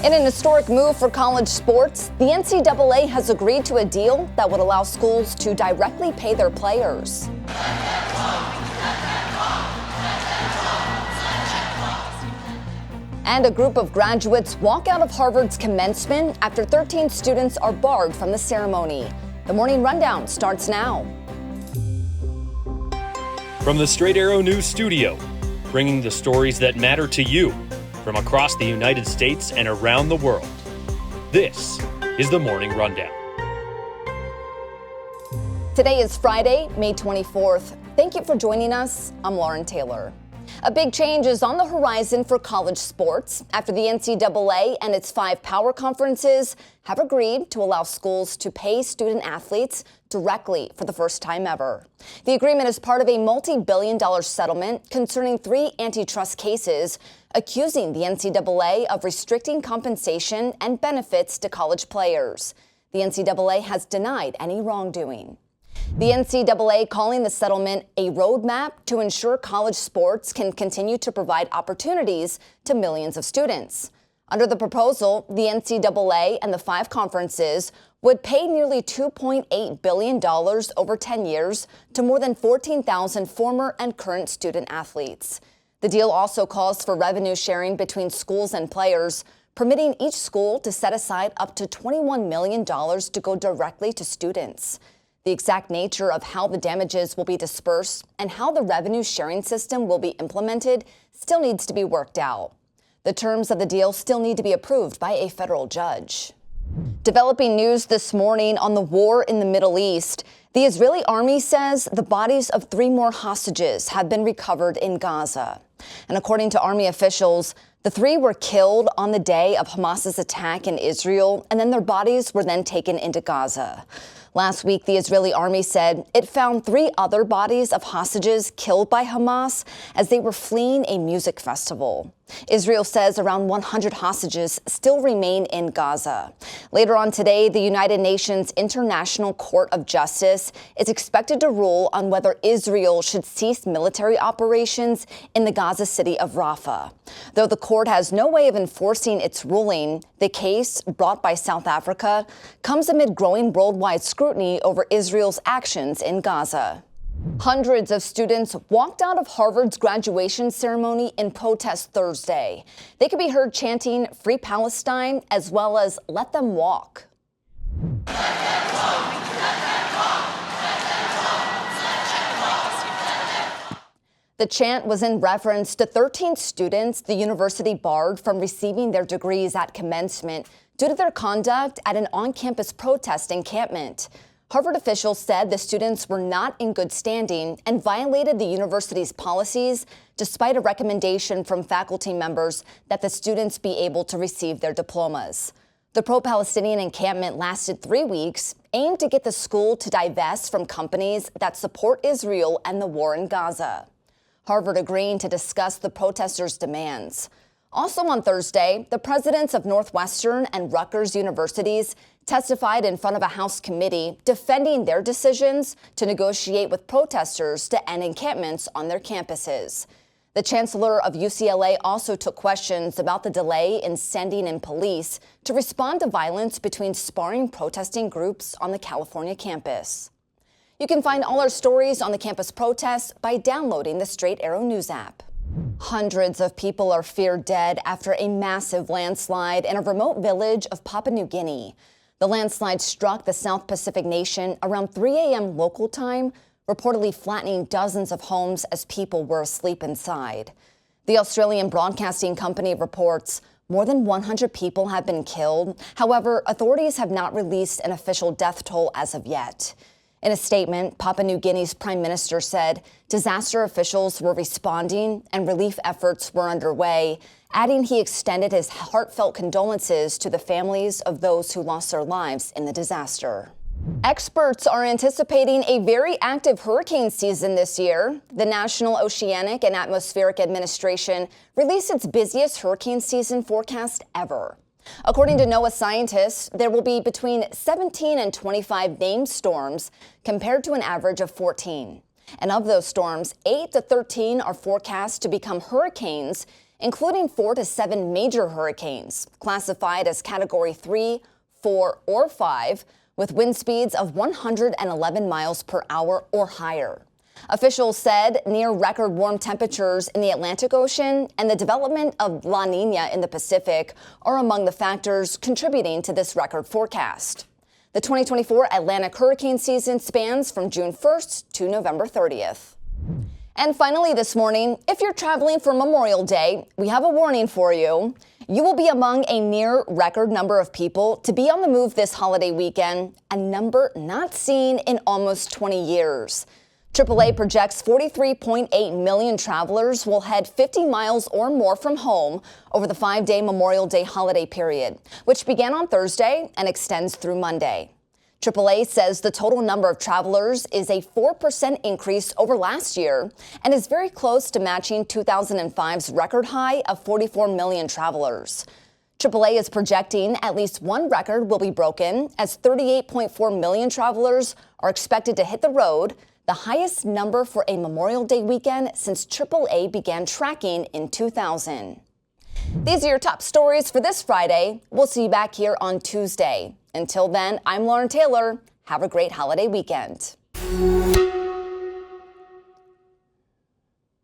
In an historic move for college sports, the NCAA has agreed to a deal that would allow schools to directly pay their players. And a group of graduates walk out of Harvard's commencement after 13 students are barred from the ceremony. The Morning Rundown starts now. From the Straight Arrow News Studio, bringing the stories that matter to you from across the United States and around the world. This is the Morning Rundown. Today is Friday, May 24th. Thank you for joining us. I'm Lauren Taylor. A big change is on the horizon for college sports after the NCAA and its 5 power conferences have agreed to allow schools to pay student athletes directly for the first time ever. The agreement is part of a multi-billion-dollar settlement concerning 3 antitrust cases accusing the NCAA of restricting compensation and benefits to college players. The NCAA has denied any wrongdoing. The NCAA calling the settlement a roadmap to ensure college sports can continue to provide opportunities to millions of students. Under the proposal, the NCAA and the 5 conferences would pay nearly $2.8 billion over 10 years to more than 14,000 former and current student athletes. The deal also calls for revenue sharing between schools and players, permitting each school to set aside up to $21 million to go directly to students. The exact nature of how the damages will be dispersed and how the revenue sharing system will be implemented still needs to be worked out. The terms of the deal still need to be approved by a federal judge. Developing news this morning on the war in the Middle East. The Israeli army says the bodies of 3 more hostages have been recovered in Gaza. And according to army officials, the 3 were killed on the day of Hamas's attack in Israel, and then their bodies were then taken into Gaza. Last week, the Israeli army said it found 3 other bodies of hostages killed by Hamas as they were fleeing a music festival. Israel says around 100 hostages still remain in Gaza. Later on today, the United Nations International Court of Justice is expected to rule on whether Israel should cease military operations in the Gaza city of Rafah. Though the court has no way of enforcing its ruling, the case, brought by South Africa, comes amid growing worldwide scrutiny over Israel's actions in Gaza. Hundreds of students walked out of Harvard's graduation ceremony in protest Thursday. They could be heard chanting "Free Palestine" as well as "Let them walk." The chant was in reference to 13 students the university barred from receiving their degrees at commencement due to their conduct at an on-campus protest encampment. Harvard officials said the students were not in good standing and violated the university's policies despite a recommendation from faculty members that the students be able to receive their diplomas. The pro-Palestinian encampment lasted 3 weeks, aimed to get the school to divest from companies that support Israel and the war in Gaza. Harvard agreeing to discuss the protesters' demands. Also on Thursday, the presidents of Northwestern and Rutgers universities testified in front of a House committee defending their decisions to negotiate with protesters to end encampments on their campuses. The chancellor of UCLA also took questions about the delay in sending in police to respond to violence between sparring protesting groups on the California campus. You can find all our stories on the campus protests by downloading the Straight Arrow News app. Hundreds of people are feared dead after a massive landslide in a remote village of Papua New Guinea. The landslide struck the South Pacific nation around 3 a.m. local time, reportedly flattening dozens of homes as people were asleep inside. The Australian Broadcasting Company reports more than 100 people have been killed. However, authorities have not released an official death toll as of yet. In a statement, Papua New Guinea's prime minister said disaster officials were responding and relief efforts were underway, adding he extended his heartfelt condolences to the families of those who lost their lives in the disaster. Experts are anticipating a very active hurricane season this year. The National Oceanic and Atmospheric Administration released its busiest hurricane season forecast ever. According to NOAA scientists, there will be between 17 and 25 named storms compared to an average of 14. And of those storms, 8 to 13 are forecast to become hurricanes, including 4 to 7 major hurricanes, classified as Category 3, 4, or 5, with wind speeds of 111 miles per hour or higher. Officials said near record warm temperatures in the Atlantic Ocean and the development of La Nina in the Pacific are among the factors contributing to this record forecast. The 2024 Atlantic hurricane season spans from June 1st to November 30th. And finally this morning, if you're traveling for Memorial Day, we have a warning for you. You will be among a near record number of people to be on the move this holiday weekend, a number not seen in almost 20 years. AAA projects 43.8 million travelers will head 50 miles or more from home over the 5-day Memorial Day holiday period, which began on Thursday and extends through Monday. AAA says the total number of travelers is a 4% increase over last year and is very close to matching 2005's record high of 44 million travelers. AAA is projecting at least one record will be broken as 38.4 million travelers are expected to hit the road, the highest number for a Memorial Day weekend since AAA began tracking in 2000. These are your top stories for this Friday. We'll see you back here on Tuesday. Until then, I'm Lauren Taylor. Have a great holiday weekend.